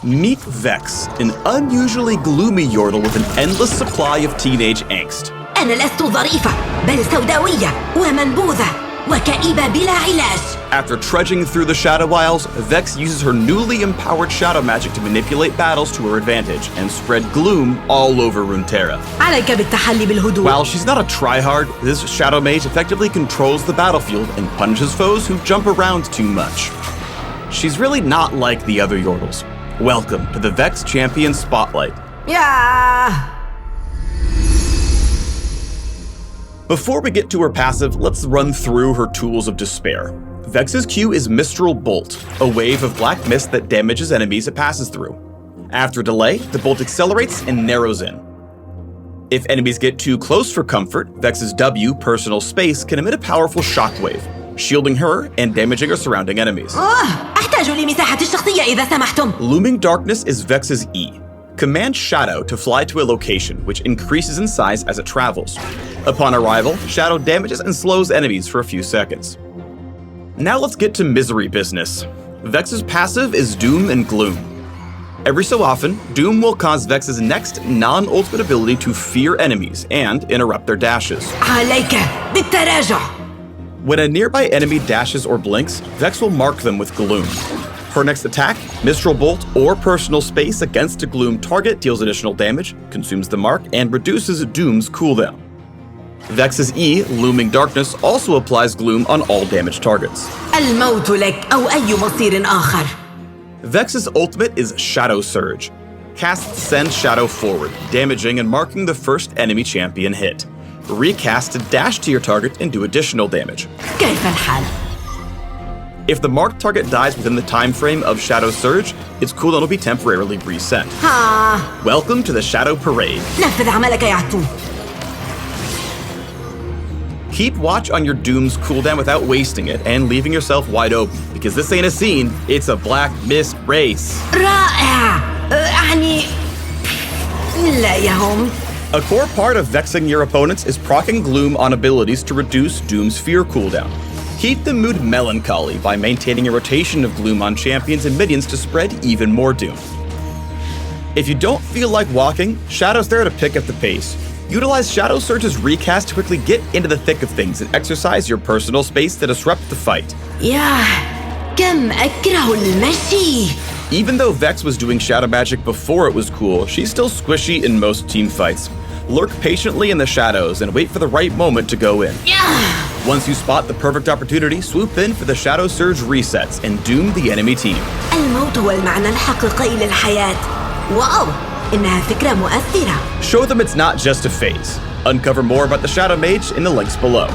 Meet Vex, an unusually gloomy yordle with an endless supply of teenage angst. أنا لست ظريفة بل سوداوية ومنبوذة وكئيبة بلا علاج. After trudging through the Shadow Isles, Vex uses her newly empowered shadow magic to manipulate battles to her advantage and spread gloom all over Runeterra. عليك بالتحلي بالهدوء. While she's not a tryhard, this shadow mage effectively controls the battlefield and punishes foes who jump around too much. She's really not like the other yordles. Welcome to the Vex Champion Spotlight. Yeah. Before we get to her passive, let's run through her tools of despair. Vex's Q is Mistral Bolt, a wave of black mist that damages enemies it passes through. After a delay, the bolt accelerates and narrows in. If enemies get too close for comfort, Vex's W, Personal Space, can emit a powerful shockwave, shielding her and damaging her surrounding enemies. أحتاج لمساحتي الشخصية إذا سمحتم. Looming Darkness is Vex's E. Command Shadow to fly to a location, which increases in size as it travels. Upon arrival, Shadow damages and slows enemies for a few seconds. Now let's get to misery business. Vex's passive is Doom and Gloom. Every so often, Doom will cause Vex's next non-ultimate ability to fear enemies and interrupt their dashes. عليك بالتراجع. When a nearby enemy dashes or blinks, Vex will mark them with Gloom. Her next attack, Mistral Bolt or Personal Space against a Gloom target deals additional damage, consumes the mark, and reduces Doom's cooldown. Vex's E, Looming Darkness, also applies Gloom on all damaged targets. الموت لك أو أي مصير آخر. Vex's ultimate is Shadow Surge. Cast Send Shadow forward, damaging and marking the first enemy champion hit. Recast to dash to your target and do additional damage. كيف الحال؟ If the marked target dies within the time frame of Shadow Surge, its cooldown will be temporarily reset. Welcome to the Shadow Parade. نفذ عملك يا عتوم. Keep watch on your Doom's cooldown without wasting it and leaving yourself wide open, because this ain't a scene, it's a Black Mist race. رائع. لا يهم. A core part of vexing your opponents is proccing Gloom on abilities to reduce Doom's fear cooldown. Keep the mood melancholy by maintaining a rotation of Gloom on champions and minions to spread even more Doom. If you don't feel like walking, Shadow's there to pick up the pace. Utilize Shadow Surge's recast to quickly get into the thick of things and exercise your personal space to disrupt the fight. ياه كم أكره المشي. Even though Vex was doing shadow magic before it was cool, she's still squishy in most team fights. Lurk patiently in the shadows and wait for the right moment to go in. Once you spot the perfect opportunity, swoop in for the Shadow Surge resets and doom the enemy team. الموت هو المعنى الحقيقي للحياة. واو إنها فكرة مؤثرة. Show them it's not just a phase. Uncover more about the Shadow Mage in the links below.